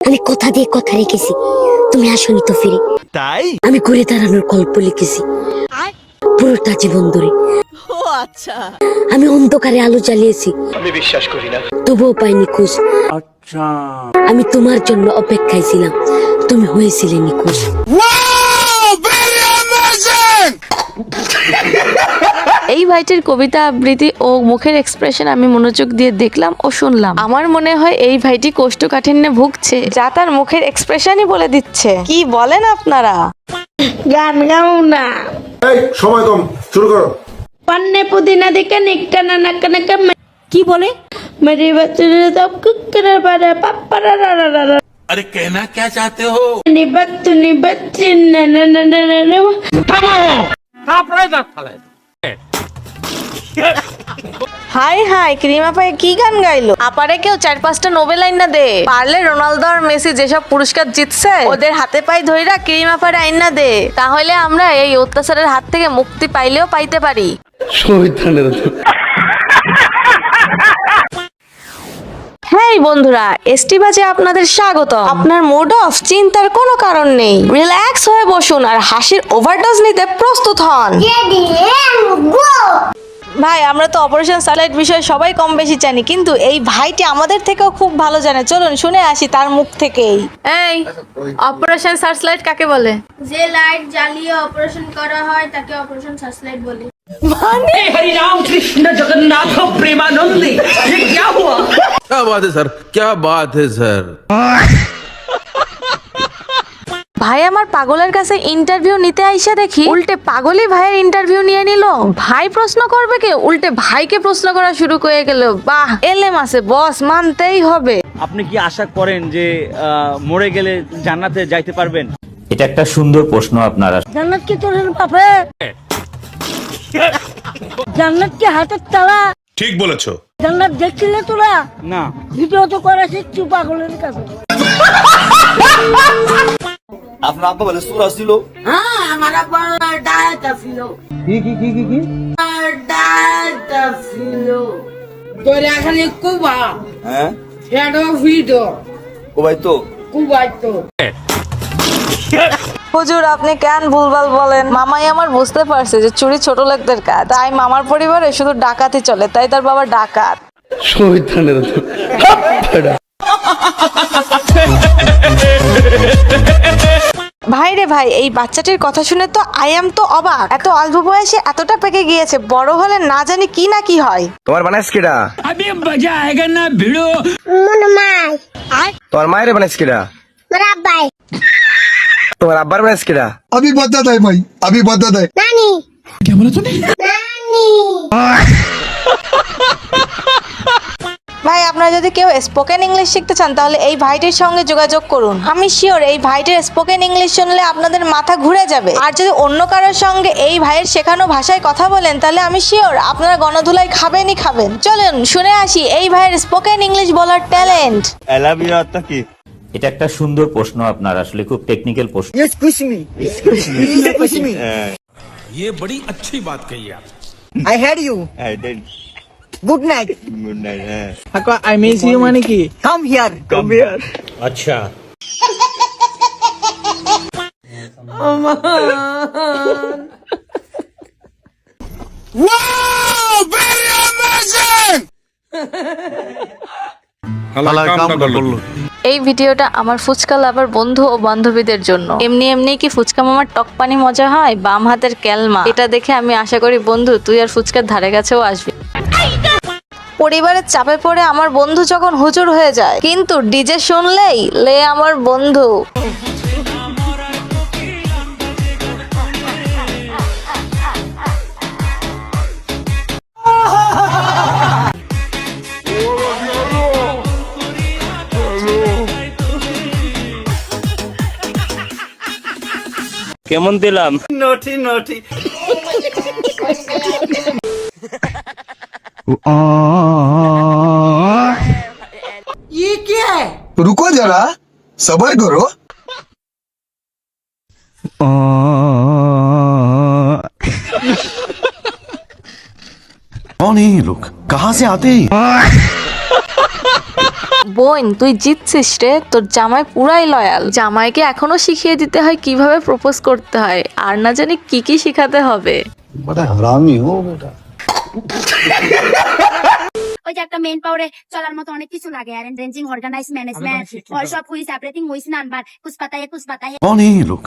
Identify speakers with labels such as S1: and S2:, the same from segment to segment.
S1: আমি কথা দিয়ে কথা রেখেছি, তুমি আসনি তো ফিরে।
S2: তাই
S1: আমি ঘুরে দাঁড়ানোর গল্প লিখেছি পুরোটা জীবন ধরে।
S2: ও আচ্ছা,
S1: আমি অন্ধকারে আলো জ্বালিয়েছি,
S3: আমি বিশ্বাস করি না।
S1: তবুও পাইনি খোঁজ।
S4: আচ্ছা,
S1: আমি তোমার জন্য অপেক্ষায় ছিলাম, তুমি হয়েছিলে নিখোঁজ।
S5: এই ভাইটির কবিতা আবৃত্তি ও মুখের এক্সপ্রেশন আমি মনোযোগ দিয়ে দেখলাম ও শুনলাম। আমার মনে হয় এই ভাইটি কোষ্ঠকাঠিন্যে ভুগছে, যা তার মুখের এক্সপ্রেশনই বলে দিচ্ছে। কি বলেন আপনারা?
S6: গান গাও না।
S7: এই সময় কম, শুরু করো।
S6: पन्ने पुदीना दिखे निकटा ना नक
S5: কি বলে?
S6: मेरे बच्चे सब कुकर पर पापा रा रा रा रा
S4: अरे कहना क्या चाहते हो?
S6: निबत्तु ना ना ना ना ना ना
S5: হাই হাই, ক্রিমা পায়ে কি গান গাইলো? আপারে কেউ 4-5টা নোবেল লাইন না দে। পারলে রোনালদো আর মেসি যেসব পুরস্কার জিতছে ওদের হাতে পায়ে ধইরা ক্রিমা পারে আইন না দে, তাহলে আমরা এই অত্যাচারের হাত থেকে মুক্তি পাইলেও পাইতে পারি। হেই বন্ধুরা, এসটি বাজে আপনাদের স্বাগত। আপনার মুড অফ, চিন্তার কোনো কারণ নেই। রিল্যাক্স হয়ে বসুন আর হাসির ওভারডোজ নিতে প্রস্তুত হন। ভাই, আমরা তো অপারেশন স্যাটেলাইট বিষয়ে সবাই কম বেশি জানি, কিন্তু এই ভাইটি আমাদের থেকেও খুব ভালো জানে। চলুন শুনে আসি তার মুখ থেকেই। এই অপারেশন সার্চলাইট কাকে বলে?
S8: যে লাইট জ্বালিয়ে অপারেশন করা হয় তাকে অপারেশন সার্চলাইট বলে।
S4: क्या बात है सर, क्या बात है सर।
S5: ভাই আমার পাগলের কাছে ইন্টারভিউ নিতে আইসা দেখি উল্টে পাগলই ভাইয়ের ইন্টারভিউ নিয়ে নিল। ভাই প্রশ্ন করবে কে, উল্টে ভাইকে প্রশ্ন করা শুরু করে গেল। বাহ, এলেম আছে বস, মানতেই হবে।
S9: আপনি কি আশা করেন যে মরে গেলে জান্নাতে যাইতে পারবেন?
S10: এটা একটা সুন্দর প্রশ্ন আপনারা।
S6: जन्नत की तोर बापे जन्नत के हाथের তালা।
S7: ঠিক বলেছো।
S6: जन्नत দেখছিলে তোরা?
S9: না।
S6: ভিডিও তো করেছি চুপাগলের কাছে।
S2: আপনার আব্বা বলে সূরা ছিল।
S6: হ্যাঁ, আমার আব্বা ডায়েটটা ছিল। কি ডায়েটটা ছিল। তোর এখানে কুবা।
S2: হ্যাঁ
S6: এডো ভিডিও
S2: ও ভাই তো
S6: কুবাই তো।
S5: হুজুর, আপনি কেন ভুলভাল বলেন? মামাই আমার বুঝতে পারছে যে চুরি ছোট লোকদের কাজ, তাই মামার পরিবারে শুধু ডাকাতি চলে, তাই তার বাবা ডাকাত। ভাই রে ভাই, এই বাচ্চাটির কথা শুনে তো আই এম তো অবাক। এত অল্প বয়সে এতটা পেকে গিয়েছে, বড় হলে না জানি কি না কি হয়।
S3: তোমার বানাইস কিডা?
S6: अभी मजा आएगा ना भिड़ो।
S3: তোমার মায়ের বানাইস কিডা? তোমার আব্বার বানাইস কিডা?
S7: अभी बता दे भाई, अभी बता दे।
S5: ভাই, আপনারা যদি কেউ স্পোকেন ইংলিশ শিখতে চান তাহলে এই ভাইটির সঙ্গে যোগাযোগ করুন। আমি শিওর এই ভাইটির স্পোকেন ইংলিশ শুনলে আপনাদের মাথা ঘুরে যাবে। আর যদি অন্য কারোর সঙ্গে এই ভাইয়ের শেখানো ভাষায় কথা বলেন তাহলে আমি শিওর আপনারা গণধুলাই খাবেনই খাবেন। চলুন শুনে আসি এই ভাইয়ের স্পোকেন ইংলিশ বলার ট্যালেন্ট।
S2: আই লাভ ইউ আত্মা কি?
S10: এটা একটা সুন্দর প্রশ্ন আপনার, আসলে খুব টেকনিক্যাল প্রশ্ন।
S4: ये बड़ी अच्छी बात कही आप।
S3: I heard you.
S2: I dead
S3: Good night.
S2: Good night. হ্যাঁ
S3: I miss you মানে কি? Come here. Come here.
S4: अच्छा,
S5: এই ভিডিওটা আমার ফুচকা লাভার বন্ধু ও বান্ধবীদের জন্য। এমনি এমনি কি ফুচকা মামার টক পানি মজা হয়? বাম হাতের ক্যালমা। এটা দেখে আমি আশা করি বন্ধু তুই আর ফুচকার ধারে কাছেও আসবি। পরিবারের চাপে পড়ে আমার বন্ধু যখন হুজুর হয়ে যায়, কিন্তু ডিজে শুনলেই লে আমার বন্ধু।
S9: কেমন দিলাম?
S2: নটি নটি।
S6: ये क्या है?
S7: रुको जरा, सबर करो।
S4: कौन है ये लोग, कहाँ से आते हैं?
S5: বোন তুই জিতছিস রে, তোর জামাই পুরাই লয়াল। জামাইকে এখনো শিখিয়ে দিতে হয় কিভাবে প্রপোজ করতে হয়, আর না জানি কি কি শিখাতে হবে।
S8: ওই যে একটা মেন পাওয়ারে চলার মতো অনেক কিছু লাগে, অ্যারেঞ্জিং, অর্গানাইজ, ম্যানেজমেন্ট, অল সব হুইস এভরিথিং হুইস নাম্বার, कुछ पता है
S7: कौन है ये लोग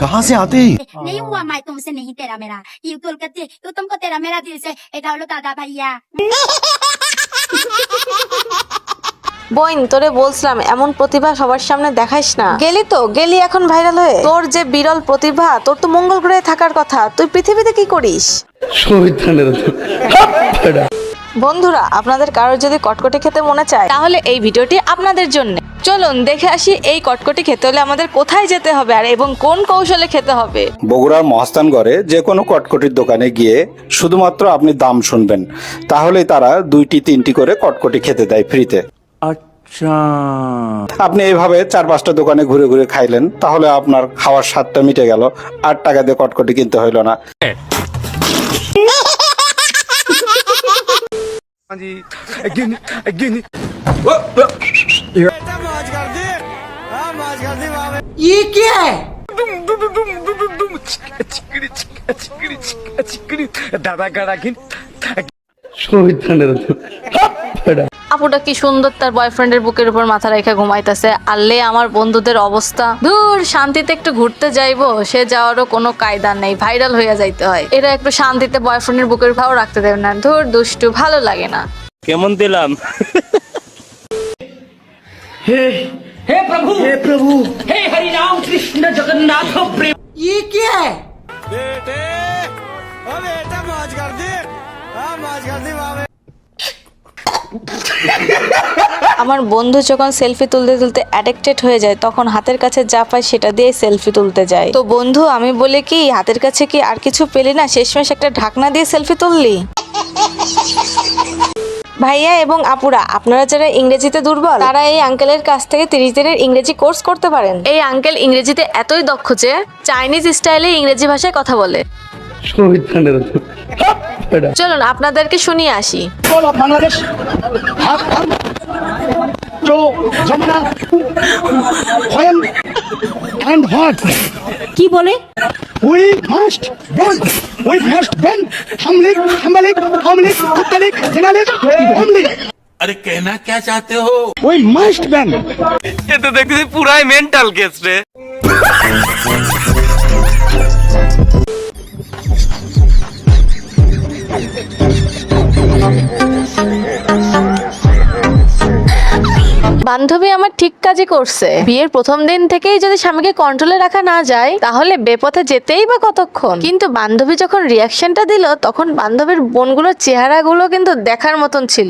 S7: कहाँ से आते हैं
S8: नहीं हुआ मैं तुमसे नहीं तेरा मेरा, यू तुमको तेरा मेरा दिल से, এটা হলো দাদা ভাইয়া।
S5: বোন তোরে বলছিলাম এমন প্রতিভা সবার সামনে দেখাইস না। গেলি এখন ভাইরাল হয়ে। তোর যে বিরল প্রতিভা, তোর তো মঙ্গল গ্রহে থাকার কথা, তুই পৃথিবীতে কি করিস? বন্ধুরা, আপনাদের কারোর যদি কটকটি খেতে মনে চায় তাহলে এই ভিডিওটি আপনাদের জন্য। চলুন দেখে আসি এই কটকটি খেতে হলে আমাদের কোথায় যেতে হবে আর এবং কোন কৌশলে খেতে হবে।
S11: বগুড়ার মহাস্থানগড়ে যে কোনো কটকটির দোকানে গিয়ে শুধুমাত্র আপনি দাম শুনবেন, তাহলেই তারা 2টি 3টি করে কটকটি খেতে দেয় ফ্রিতে। আচ্ছা, আপনি এইভাবে 4-5টা দোকানে ঘুরে ঘুরে খাইলেন, তাহলে আপনার খাওয়ার স্বাদটা মিটে গেল, 8 টাকা দিয়ে কটকটি কিনতে হইল না।
S3: ये क्या है?
S5: আপুটা কি সুন্দর তার বয়ফ্রেন্ডের বুকের উপর মাথা রেখে ঘুমাইতেছে। আল্লে আমার বন্ধুদের অবস্থা, দূর শান্তিতে একটু ঘুরতে যাইবো, সে যাওয়ারও কোনো কায়দা নেই, ভাইরাল হইয়া যাইতে হয়। এরা একটু শান্তিতে বয়ফ্রেন্ডের বুকের ভাও রাখতে দেবে না, ধুর দুষ্টু, ভালো লাগে না।
S9: কেমন দিলাম?
S3: हे प्रभु हे हरि राम कृष्ण जगन्नाथ प्रेम। ये क्या है?
S5: আমার বন্ধু যখন সেলফি তুলতে তুলতে অ্যাডিক্টেড হয়ে যায়, তখন হাতের কাছে যা পায় সেটা দিয়ে সেলফি তুলতে যায়। তো বন্ধু আমি বলি কি, হাতের কাছে কি আর কিছু পেলি না, শেষমেশ একটা ঢাকনা দিয়ে সেলফি তুললি। ভাইয়া এবং আপুরা, আপনারা যারা ইংরেজিতে দুর্বল, তারা এই আঙ্কেলের কাছ থেকে 30 দিনের ইংরেজি কোর্স করতে পারেন। এই আঙ্কেল ইংরেজিতে এতই দক্ষ যে চাইনিজ স্টাইলে ইংরেজি ভাষায় কথা বলে। চলুন আপনাদেরকে শুনিয়ে আসি।
S3: बांग्लादेश जो जमुना होयम एंड व्हाट
S6: কি বলে?
S3: we must bend हमलिक कुत्तलिक जिनालिक हमलिक।
S4: अरे कहना क्या चाहते हो?
S3: we must bend।
S2: ये तो देखते पूरा ही मेंटल केस रे।
S5: বান্ধবী আমার ঠিক কাজই করছে। বিয়ের প্রথম দিন থেকেই যদি স্বামীকে কন্ট্রোলে রাখা না যায়, তাহলে বেপথে যেতেই বা কতক্ষণ। কিন্তু বান্ধবী যখন রিয়াকশনটা দিল, তখন বান্ধবীর বোনগুলোর চেহারাগুলো কিন্তু দেখার মতন ছিল।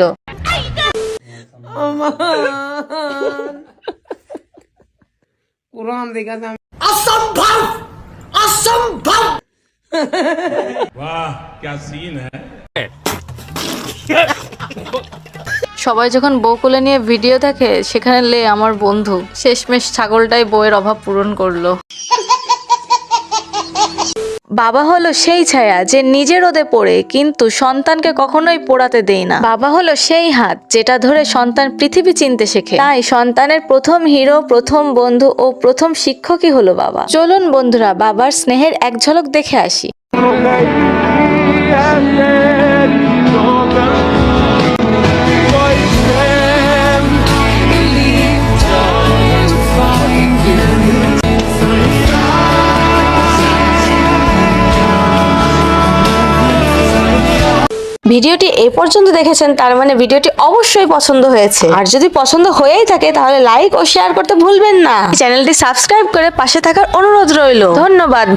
S5: সবাই যখন বউ কোলে নিয়ে ভিডিও দেখে, সেখানে লে আমার বন্ধু শেষমেশ ছাগলটাই বউয়ের অভাব পূরণ করলো। বাবা হলো সেই ছায়া যে নিজে রোদে পড়ে কিন্তু সন্তানকে কখনোই পোড়াতে দেয় না। বাবা হলো সেই হাত যেটা ধরে সন্তান পৃথিবী চিনতে শেখে। তাই সন্তানের প্রথম হিরো, প্রথম বন্ধু ও প্রথম শিক্ষকই হলো বাবা। চলুন বন্ধুরা, বাবার স্নেহের এক ঝলক দেখে আসি। ভিডিওটি এই পর্যন্ত দেখেছেন, তার মানে ভিডিওটি অবশ্যই পছন্দ হয়েছে। আর যদি পছন্দ হয়েই থাকে তাহলে লাইক ও শেয়ার করতে ভুলবেন না। চ্যানেলটি সাবস্ক্রাইব করে পাশে থাকার অনুরোধ রইল। ধন্যবাদ।